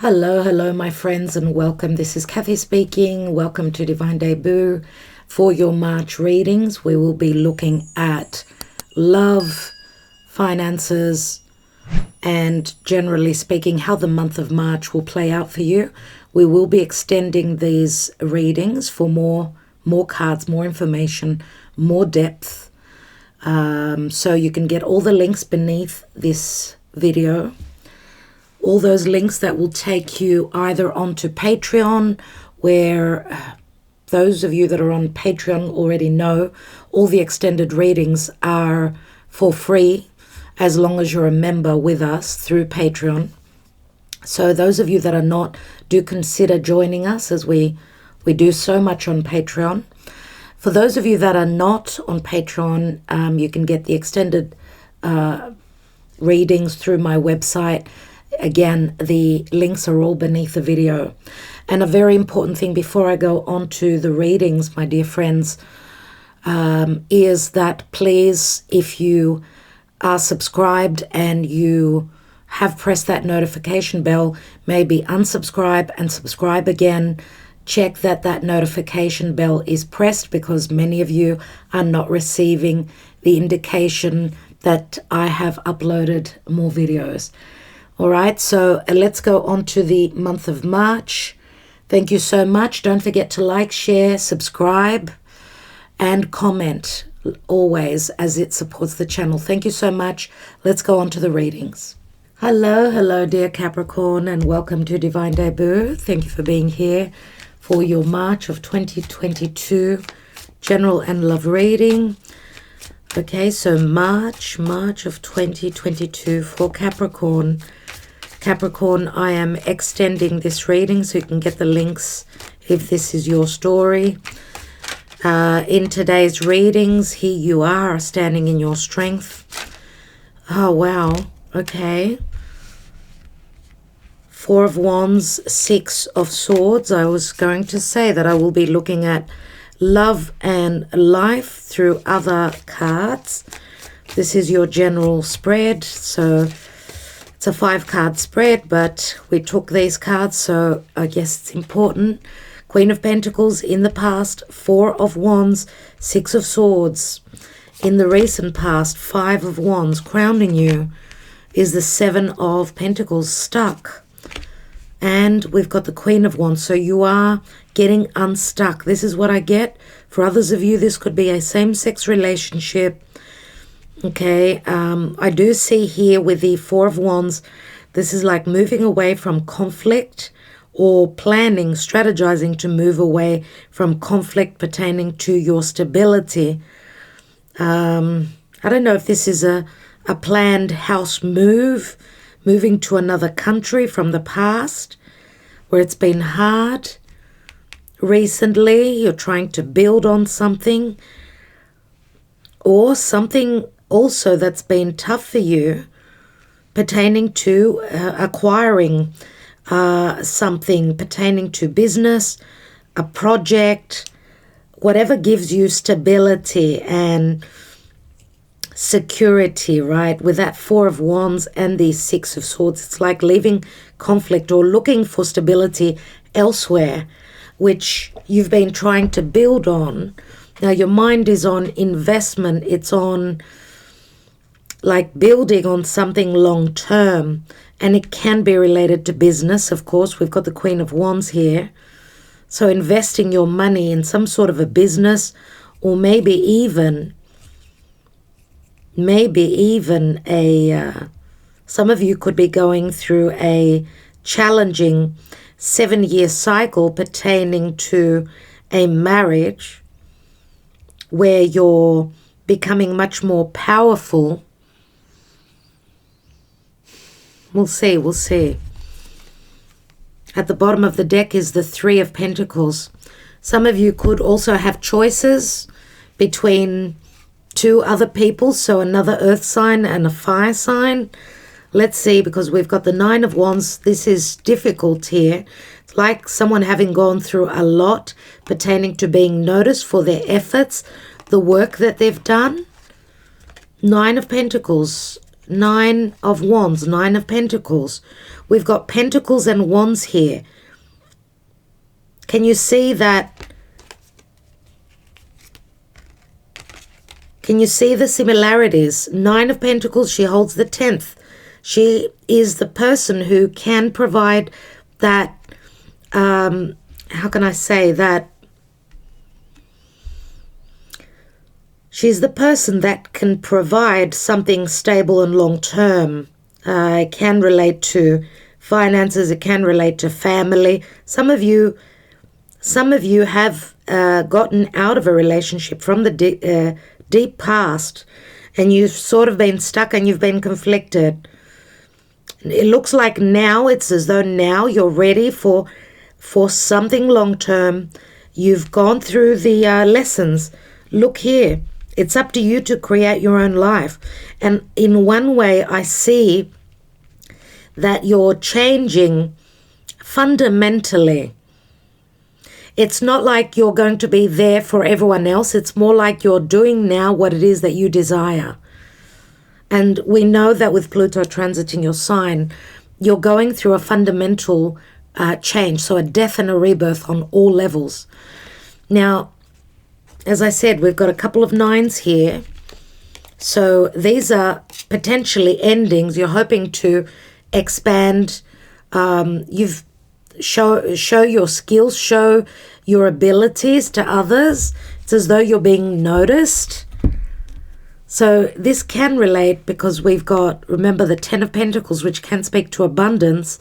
Hello, my friends, and welcome. This is Kathy speaking. Welcome to Divine Debut. For your March readings, we will be looking at love, finances, and generally speaking, how the month of March will play out for you. We will be extending these readings for more cards, more information, more depth. So you can get all the links beneath this video. All those links that will take you either onto Patreon, where those of you that are on Patreon already know all the extended readings are for free as long as you're a member with us through Patreon. So those of you that are not, do consider joining us as we do so much on Patreon. For those of you that are not on Patreon, you can get the extended readings through my website. Again, the links are all beneath the video. And a very important thing before I go on to the readings, my dear friends, is that please, if you are subscribed and you have pressed that notification bell, maybe unsubscribe and subscribe again. Check that notification bell is pressed, because many of you are not receiving the indication that I have uploaded more videos. All right, so let's go on to the month of March. Thank you so much. Don't forget to like, share, subscribe, and comment always, as it supports the channel. Thank you so much. Let's go on to the readings. Hello, dear Capricorn, and welcome to Divine Debut. Thank you for being here for your March of 2022 general and love reading. Okay, so March of 2022 for Capricorn. Capricorn, I am extending this reading so you can get the links if this is your story. In today's readings, here you are standing in your strength. Oh, wow. Okay. 4 of Wands, 6 of Swords. I was going to say that I will be looking at love and life through other cards. This is your general spread, so it's a 5-card spread, but we took these cards, so I guess it's important. Queen of Pentacles in the past, 4 of Wands, 6 of Swords. In the recent past, 5 of Wands. Crowning you is the 7 of Pentacles, stuck. And we've got the Queen of Wands, so you are getting unstuck. This is what I get. For others of you, this could be a same-sex relationship. Okay, I do see here with the 4 of Wands, this is like moving away from conflict or planning, strategizing to move away from conflict pertaining to your stability. I don't know if this is a planned house move, moving to another country from the past where it's been hard. Recently, you're trying to build on something, or something also that's been tough for you pertaining to acquiring something pertaining to business, a project, whatever gives you stability and security, right? With that 4 of Wands and the 6 of Swords, it's like leaving conflict or looking for stability elsewhere, which you've been trying to build on. Now your mind is on investment. It's on like building on something long term, and it can be related to business. Of course, we've got the Queen of Wands here. So investing your money in some sort of a business, or maybe even some of you could be going through a challenging 7-year cycle pertaining to a marriage where you're becoming much more powerful. We'll see. At the bottom of the deck is the 3 of Pentacles. Some of you could also have choices between 2 other people, so another earth sign and a fire sign. Let's see, because we've got the 9 of Wands. This is difficult here. It's like someone having gone through a lot pertaining to being noticed for their efforts, the work that they've done. 9 of Pentacles. Nine of Wands, Nine of Pentacles. We've got Pentacles and Wands here. Can you see that? Can you see the similarities? Nine of Pentacles, she holds the 10th. She is the person who can provide that, how can I say that? She's the person that can provide something stable and long-term. It can relate to finances. It can relate to family. Some of you have gotten out of a relationship from the deep past, and you've sort of been stuck and you've been conflicted. It looks like now, it's as though now you're ready for something long-term. You've gone through the lessons. Look here. It's up to you to create your own life. And in one way, I see that you're changing fundamentally. It's not like you're going to be there for everyone else. It's more like you're doing now what it is that you desire. And we know that with Pluto transiting your sign, you're going through a fundamental change. So a death and a rebirth on all levels. Now, as I said, we've got a couple of nines here. So these are potentially endings. You're hoping to expand. You've show your skills, show your abilities to others. It's as though you're being noticed. So this can relate because we've got, remember, the 10 of Pentacles, which can speak to abundance.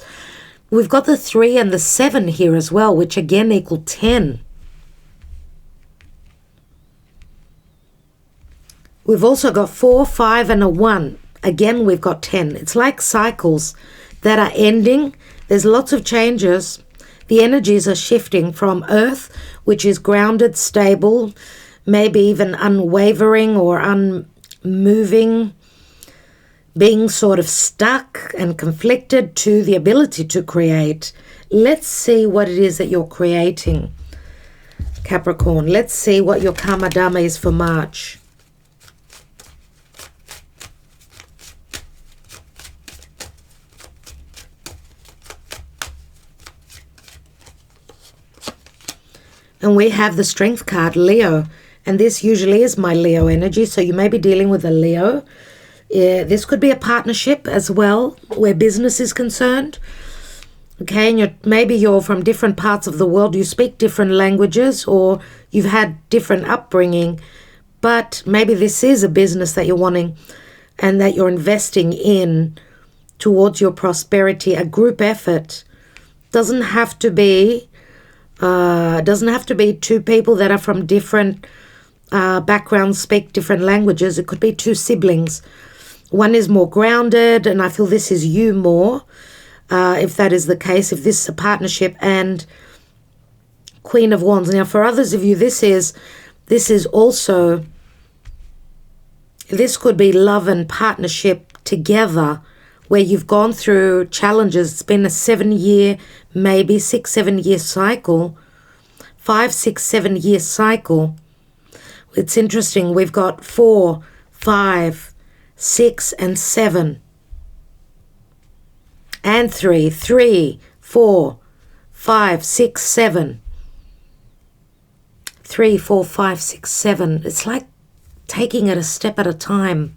We've got the 3 and the 7 here as well, which again equal 10. We've also got 4, 5, and a 1. Again, we've got 10. It's like cycles that are ending. There's lots of changes. The energies are shifting from Earth, which is grounded, stable, maybe even unwavering or unmoving, being sort of stuck and conflicted, to the ability to create. Let's see what it is that you're creating, Capricorn. Let's see what your Karma Dharma is for March. And we have the Strength card, Leo. And this usually is my Leo energy. So you may be dealing with a Leo. This could be a partnership as well, where business is concerned. Okay, and maybe you're from different parts of the world. You speak different languages, or you've had different upbringing. But maybe this is a business that you're wanting and that you're investing in towards your prosperity, a group effort. Doesn't have to be two people that are from different backgrounds, speak different languages. It could be two siblings. One is more grounded, and I feel this is you more, if that is the case, if this is a partnership. And Queen of Wands. Now, for others of you, this could be love and partnership together, where you've gone through challenges. It's been a 7-year, maybe 6-7 year cycle, 5-6-7 year cycle. It's interesting. We've got 4, 5, 6, and 7, and 3, 3, 4, 5, 6, 7, 3, 4, 5, 6, 7. It's like taking it a step at a time.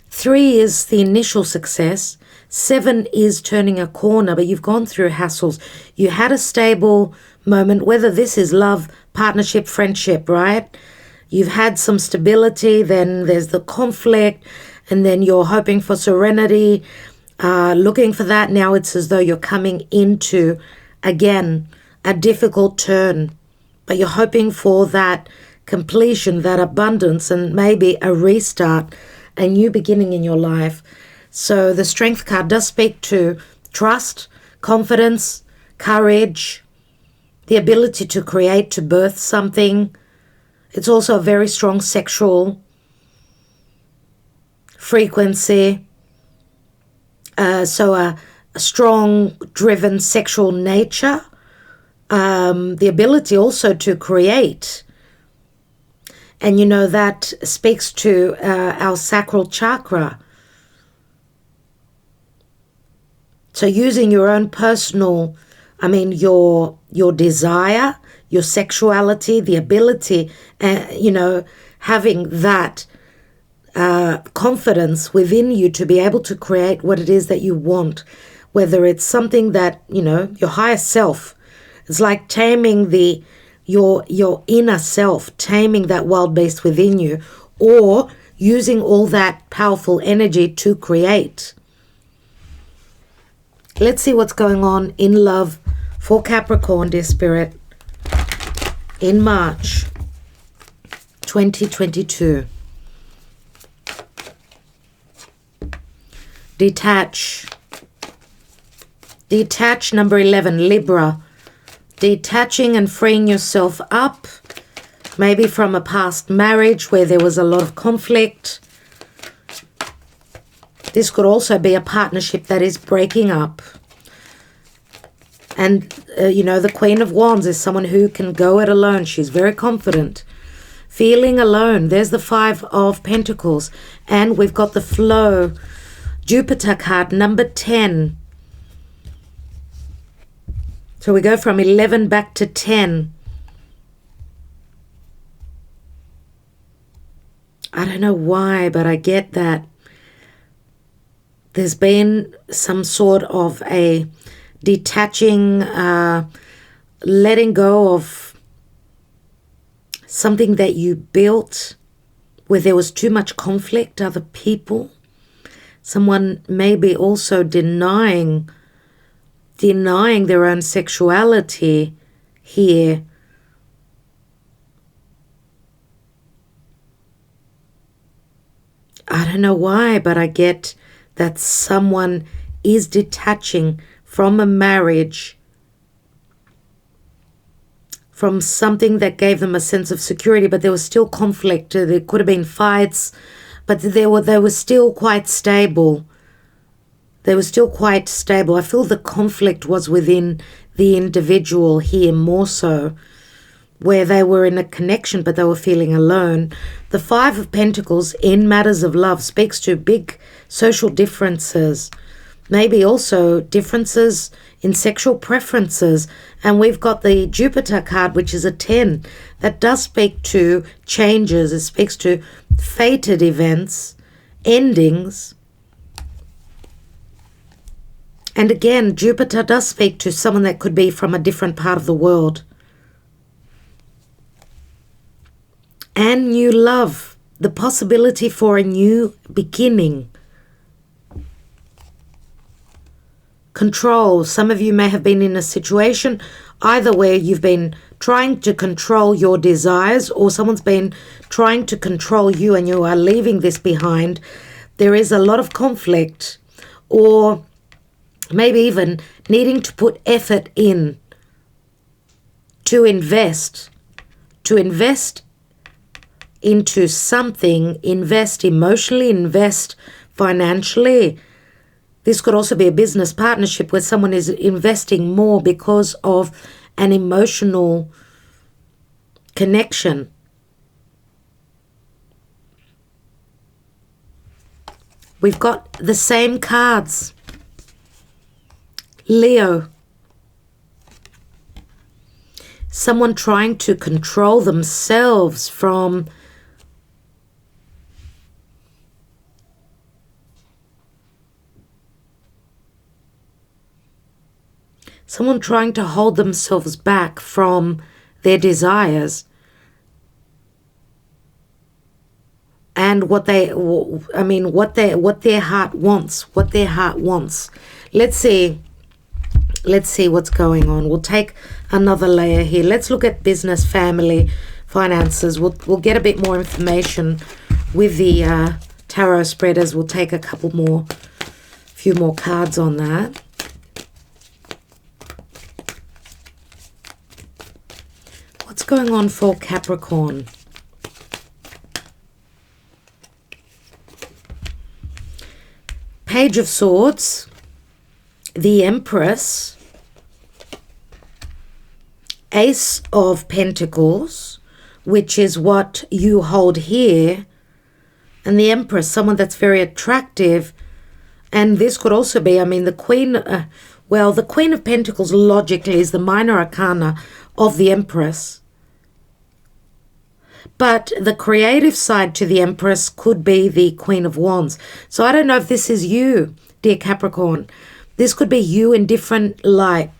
3 is the initial success. 7 is turning a corner, but you've gone through hassles. You had a stable moment, whether this is love, partnership, friendship, right? You've had some stability, then there's the conflict, and then you're hoping for serenity, looking for that. Now it's as though you're coming into, again, a difficult turn, but you're hoping for that completion, that abundance, and maybe a restart, a new beginning in your life. So the Strength card does speak to trust, confidence, courage, the ability to create, to birth something. It's also a very strong sexual frequency. So a strong, driven sexual nature. The ability also to create. And you know, that speaks to our sacral chakra. So using your own personal, your desire, your sexuality, the ability, having that confidence within you to be able to create what it is that you want, whether it's something that, your higher self. It's like taming your inner self, taming that wild beast within you, or using all that powerful energy to create. Let's see what's going on in love for Capricorn, dear Spirit, in March 2022. Detach. Detach, number 11, Libra. Detaching and freeing yourself up, maybe from a past marriage where there was a lot of conflict. This could also be a partnership that is breaking up. And, the Queen of Wands is someone who can go it alone. She's very confident. Feeling alone. There's the 5 of Pentacles. And we've got the flow. Jupiter card, number 10. So we go from 11 back to 10. I don't know why, but I get that there's been some sort of a detaching, letting go of something that you built where there was too much conflict, other people. Someone may be also denying their own sexuality here. I don't know why, but I get that someone is detaching from a marriage, from something that gave them a sense of security, but there was still conflict. There could have been fights, but they were still quite stable. They were still quite stable. I feel the conflict was within the individual here more so, where they were in a connection, but they were feeling alone. The 5 of Pentacles in matters of love speaks to big social differences, maybe also differences in sexual preferences. And we've got the Jupiter card, which is a 10. That does speak to changes. It speaks to fated events, endings. And again, Jupiter does speak to someone that could be from a different part of the world. And new love, the possibility for a new beginning. Control. Some of you may have been in a situation either where you've been trying to control your desires, or someone's been trying to control you and you are leaving this behind. There is a lot of conflict, or maybe even needing to put effort in to invest into something, invest emotionally, invest financially. This could also be a business partnership where someone is investing more because of an emotional connection. We've got the same cards. Leo. Someone trying to control themselves from someone trying to hold themselves back from their desires and what their heart wants. Let's see what's going on. We'll take another layer here. Let's look at business, family, finances. We'll get a bit more information with the tarot spreaders. We'll take a few more cards on that. What's going on for Capricorn? Page of Swords, the Empress, Ace of Pentacles, which is what you hold here. And the Empress, someone that's very attractive. And this could also be, I mean, the Queen, the Queen of Pentacles logically is the minor arcana of the Empress. But the creative side to the Empress could be the Queen of Wands. So I don't know if this is you, dear Capricorn. This could be you in different light,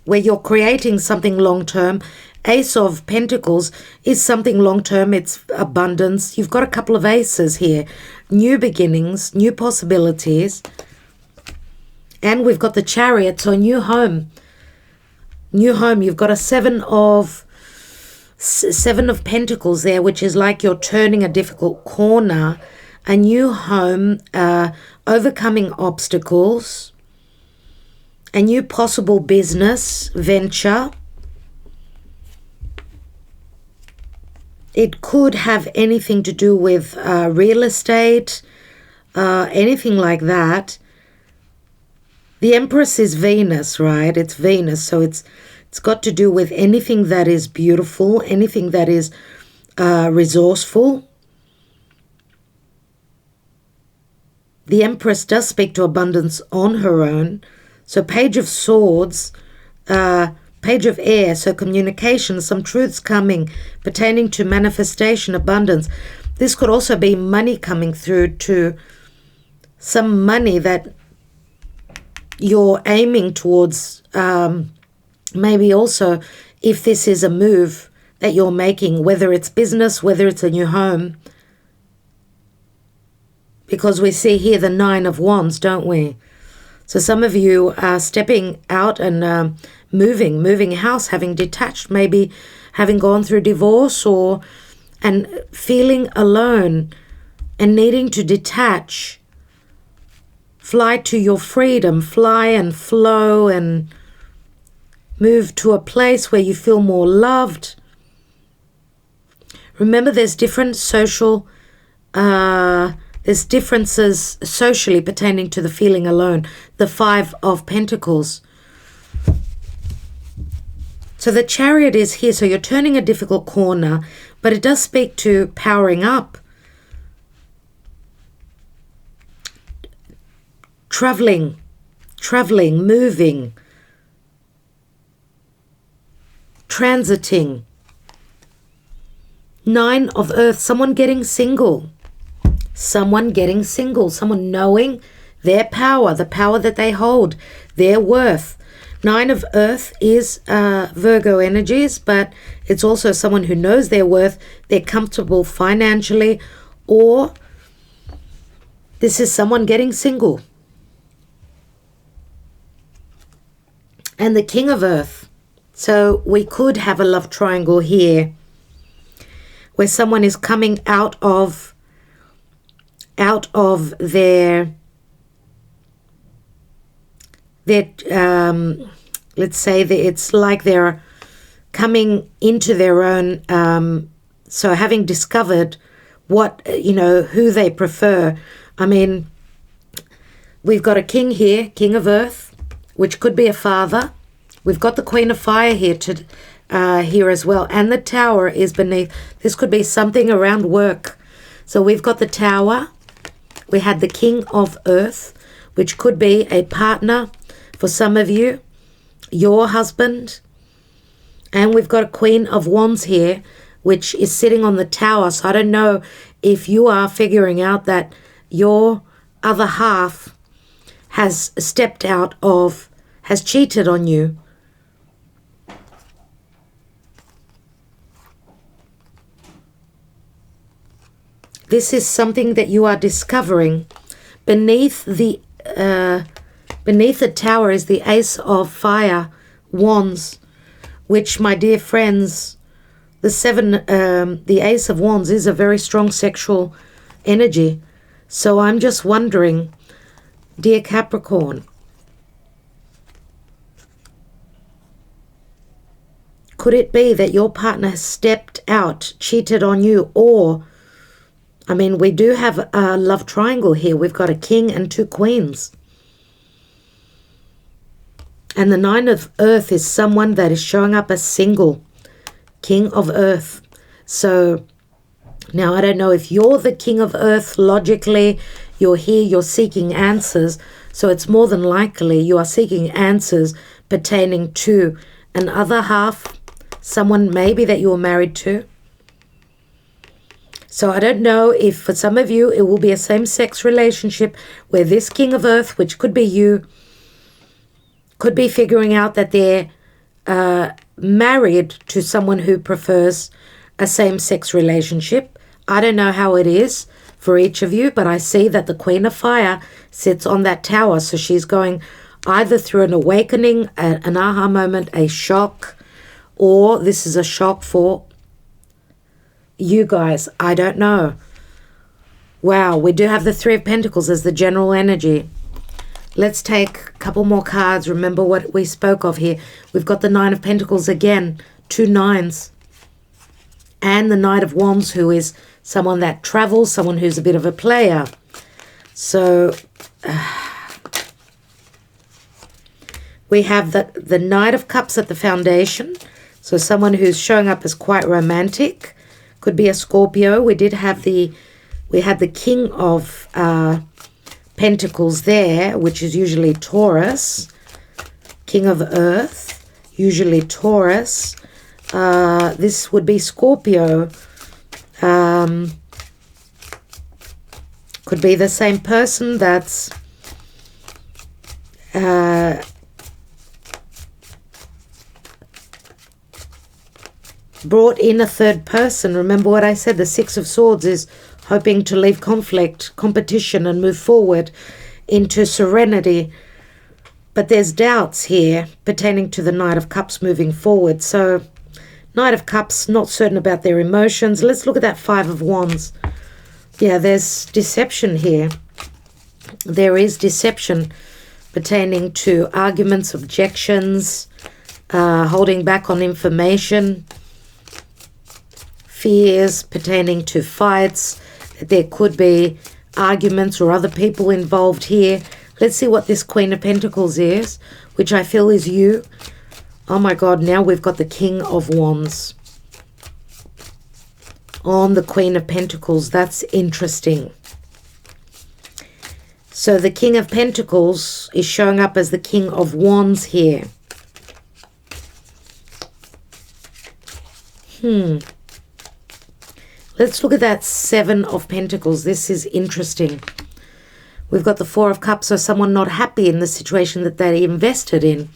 where you're creating something long-term. Ace of Pentacles is something long-term. It's abundance. You've got a couple of aces here. New beginnings, new possibilities. And we've got the Chariot, so a new home. New home. You've got a Seven of Pentacles there, which is like you're turning a difficult corner. A new home, overcoming obstacles. A new possible business venture. It could have anything to do with real estate, anything like that. The Empress is Venus, right? It's Venus, so it's got to do with anything that is beautiful, anything that is resourceful. The Empress does speak to abundance on her own. So Page of Swords, Page of Air, so communication, some truths coming pertaining to manifestation, abundance. This could also be money coming through, to some money that you're aiming towards. Maybe also if this is a move that you're making, whether it's business, whether it's a new home. Because we see here the Nine of Wands, don't we? So some of you are stepping out and moving house, having detached, maybe having gone through divorce, and feeling alone and needing to detach. Fly to your freedom, fly and flow and move to a place where you feel more loved. Remember, there's different social there's differences socially pertaining to the feeling alone. The Five of Pentacles. So the Chariot is here. So you're turning a difficult corner, but it does speak to powering up. Traveling, moving, transiting. Nine of Earth, someone getting single. Someone knowing their power, the power that they hold, their worth. Nine of Earth is Virgo energies, but it's also someone who knows their worth. They're comfortable financially, or this is someone getting single. And the King of Earth. So we could have a love triangle here, where someone is coming out of their let's say that it's like they're coming into their own, so having discovered what, who they prefer. I mean, we've got a king here, King of Earth, which could be a father. We've got the Queen of Fire here here as well, and the Tower is beneath. This could be something around work. So we've got the Tower. We had the King of Earth, which could be a partner for some of you, your husband. And we've got a Queen of Wands here, which is sitting on the Tower. So I don't know if you are figuring out that your other half has has cheated on you. This is something that you are discovering. Beneath the Tower is the Ace of Fire, Wands, which, my dear friends, the Ace of Wands is a very strong sexual energy. So I'm just wondering, dear Capricorn, could it be that your partner has stepped out, cheated on you, or I mean, we do have a love triangle here. We've got a king and two queens. And the Nine of Earth is someone that is showing up as single. King of Earth. So now I don't know if you're the king of earth. Logically, you're here, you're seeking answers. So it's more than likely you are seeking answers pertaining to an other half, someone maybe that you were married to. So I don't know if for some of you it will be a same-sex relationship where this king of earth, which could be you, could be figuring out that they're married to someone who prefers a same-sex relationship. I don't know how it is for each of you, but I see that the Queen of Fire sits on that tower. So she's going either through an awakening, an aha moment, a shock, or this is a shock for you guys. I don't know. Wow, we do have the Three of Pentacles as the general energy. Let's take a couple more cards. Remember what we spoke of here. We've got the Nine of Pentacles again, 2 nines. And the Knight of Wands, who is someone that travels, someone who's a bit of a player. So we have the Knight of Cups at the foundation. So someone who's showing up as quite romantic. Could be a Scorpio. We had the King of Pentacles there, which is usually Taurus. King of Earth, usually Taurus. This would be Scorpio. Could be the same person that's brought in a third person. Remember what I said, the Six of Swords is hoping to leave conflict, competition, and move forward into serenity. But there's doubts here pertaining to the Knight of Cups moving forward. So Knight of Cups, not certain about their emotions. Let's look at that Five of Wands. Yeah, there's deception here. There is deception pertaining to arguments, objections, holding back on information, fears pertaining to fights. There could be arguments or other people involved here. Let's see what this Queen of Pentacles is, which I feel is you. Oh my God, now we've got the King of Wands on the Queen of Pentacles. That's interesting. So the King of Pentacles is showing up as the King of Wands here. Let's look at that Seven of Pentacles. This is interesting. We've got the Four of Cups, so someone not happy in the situation that they invested in.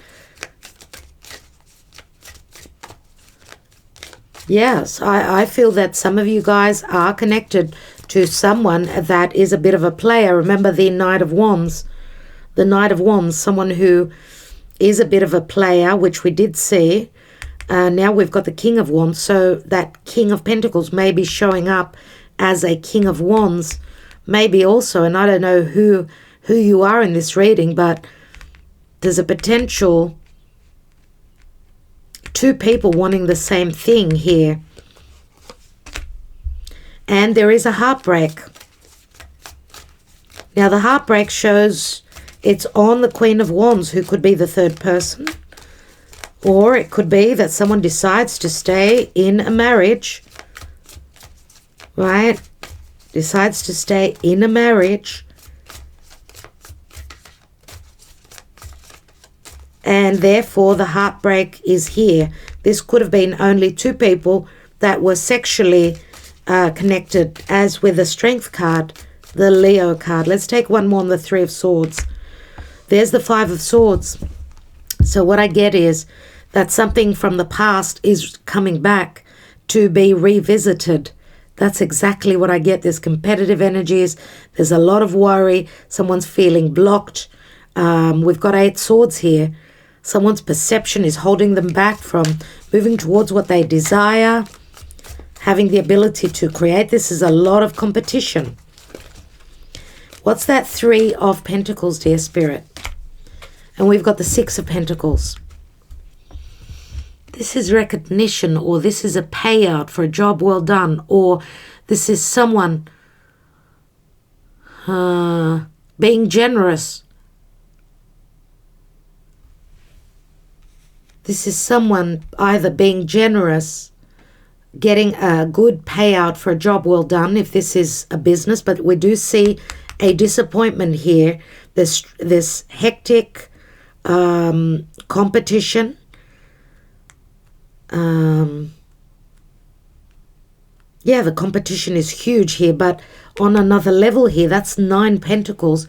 Yes, I feel that some of you guys are connected to someone that is a bit of a player. Remember the Knight of Wands. The Knight of Wands, someone who is a bit of a player, which we did see. Now we've got the King of Wands, so that King of Pentacles may be showing up as a King of Wands, maybe also, and I don't know who you are in this reading, but there's a potential two people wanting the same thing here. And there is a heartbreak. Now the heartbreak shows it's on the Queen of Wands, who could be the third person. Or it could be that someone decides to stay in a marriage, right? Decides to stay in a marriage. And therefore the heartbreak is here. This could have been only two people that were sexually connected, as with the Strength card, the Leo card. Let's take one more on the Three of Swords. There's the Five of Swords. So what I get is that something from the past is coming back to be revisited. That's exactly what I get. There's competitive energies. There's a lot of worry. Someone's feeling blocked. We've got 8 swords here. Someone's perception is holding them back from moving towards what they desire, having the ability to create. This is a lot of competition. What's that Three of Pentacles, dear Spirit? And we've got the Six of Pentacles. This is recognition, or this is a payout for a job well done, or this is someone being generous. This is someone either being generous getting a good payout for a job well done if this is a business, but we do see a disappointment here. This hectic competition. Yeah, the competition is huge here, but on another level here, that's 9 Pentacles,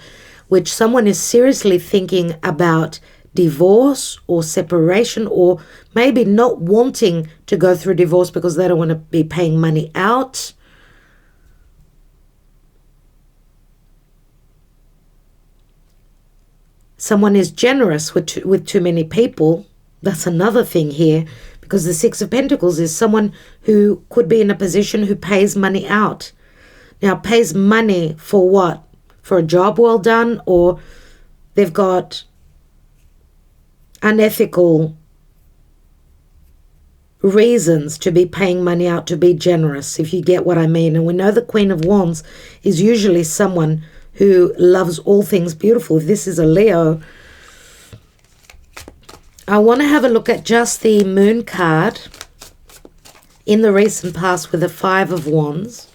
which someone is seriously thinking about divorce or separation, or maybe not wanting to go through divorce because they don't want to be paying money out. Someone is generous with too many people. That's another thing here, because the 6 of Pentacles is someone who could be in a position who pays money out. Now, pays money for what? For a job well done, or they've got unethical reasons to be paying money out to be generous, if you get what I mean. And we know the Queen of Wands is usually someone who loves all things beautiful. If this is a Leo, I want to have a look at just the Moon card in the recent past with the 5 of Wands.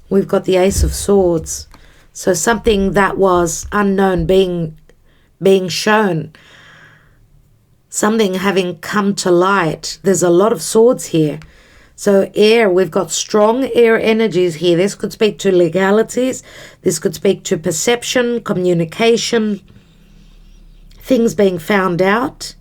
We've got the Ace of Swords. So something that was unknown being shown. Something having come to light. There's a lot of swords here. So air, we've got strong air energies here. This could speak to legalities. This could speak to perception, communication, things being found out.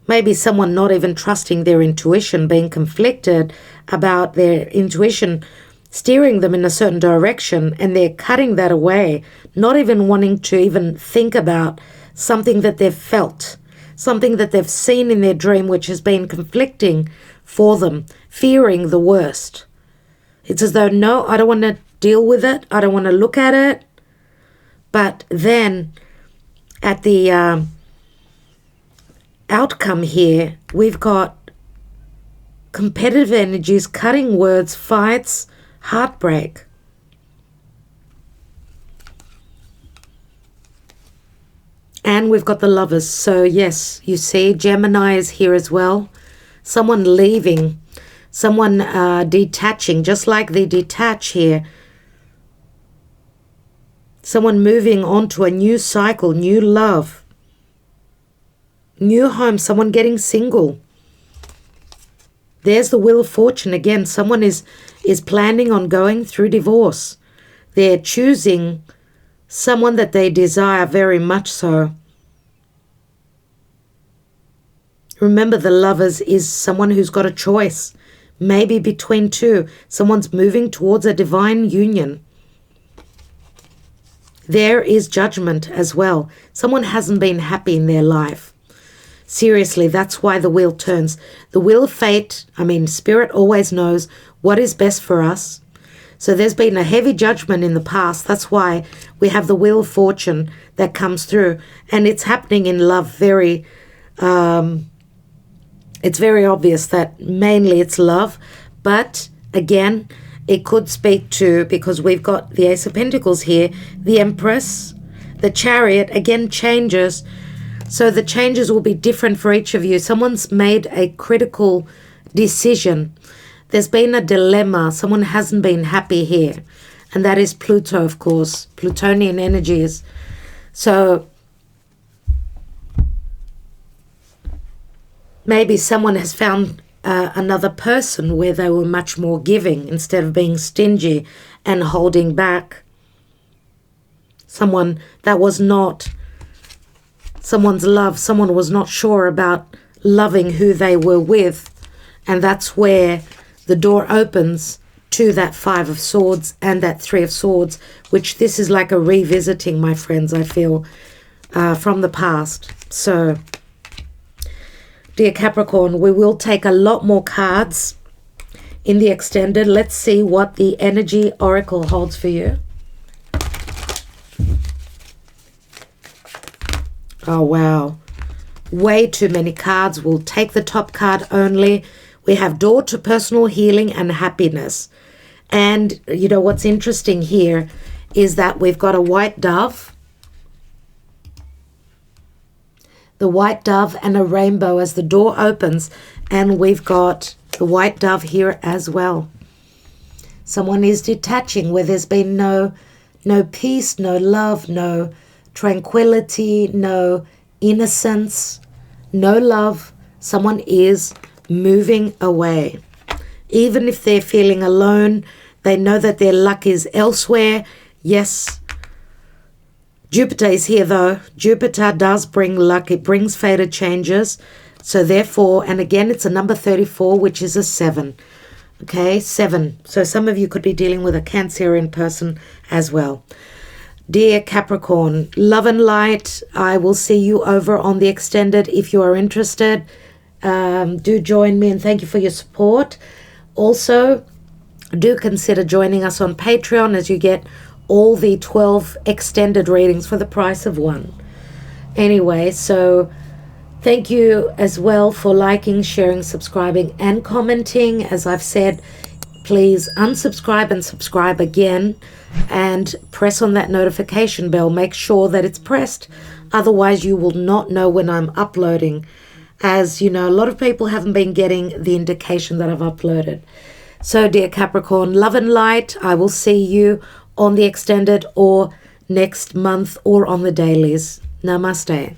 Maybe someone not even trusting their intuition, being conflicted about their intuition steering them in a certain direction, and they're cutting that away, not even wanting to even think about something that they've felt, something that they've seen in their dream which has been conflicting for them, fearing the worst. It's as though, no, I don't want to deal with it. I don't want to look at it. But then at the outcome here, we've got competitive energies, cutting words, fights, heartbreak. And we've got the Lovers. So yes, you see, Gemini is here as well. Someone leaving, someone detaching, just like the detach here. Someone moving on to a new cycle, new love, new home, someone getting single. There's the Wheel of Fortune again. Someone is planning on going through divorce. They're choosing someone that they desire very much so. Remember, the Lovers is someone who's got a choice, maybe between two. Someone's moving towards a divine union. There is Judgment as well. Someone hasn't been happy in their life. Seriously, that's why the wheel turns. The Wheel of Fate, Spirit always knows what is best for us. So there's been a heavy judgment in the past. That's why we have the Wheel of Fortune that comes through. And it's happening in love very, it's very obvious that mainly it's love. But again, it could speak to, because we've got the Ace of Pentacles here, the Empress, the Chariot, again changes. So the changes will be different for each of you. Someone's made a critical decision. There's been a dilemma. Someone hasn't been happy here. And that is Pluto, of course. Plutonian energies. So maybe someone has found another person where they were much more giving instead of being stingy and holding back. Someone that was not someone's love. Someone was not sure about loving who they were with. And that's where the door opens to that 5 of Swords and that 3 of Swords, which this is like a revisiting, my friends, I feel, from the past. So, dear Capricorn, we will take a lot more cards in the extended. Let's see what the energy oracle holds for you. Oh, wow. Way too many cards. We'll take the top card only. We have door to personal healing and happiness. And, you know, what's interesting here is that we've got a white dove. the white dove and a rainbow as the door opens, and we've got the white dove here as well. Someone is detaching where there's been no peace, no love, no tranquility, no innocence, no love. Someone is moving away. Even if they're feeling alone, they know that their luck is elsewhere. Yes, Jupiter is here though. Jupiter does bring luck. It brings fated changes. So therefore, and again, it's a number 34, which is a 7. Okay, 7. So some of you could be dealing with a Cancerian person as well. Dear Capricorn, love and light. I will see you over on the extended if you are interested. Do join me, and thank you for your support. Also, do consider joining us on Patreon as you get all the 12 extended readings for the price of one. Anyway, so thank you as well for liking, sharing, subscribing, and commenting. As I've said, please unsubscribe and subscribe again, and press on that notification bell. Make sure that it's pressed. Otherwise, you will not know when I'm uploading. As you know, a lot of people haven't been getting the indication that I've uploaded. So, dear Capricorn, love and light. I will see you on the extended or next month or on the dailies. Namaste.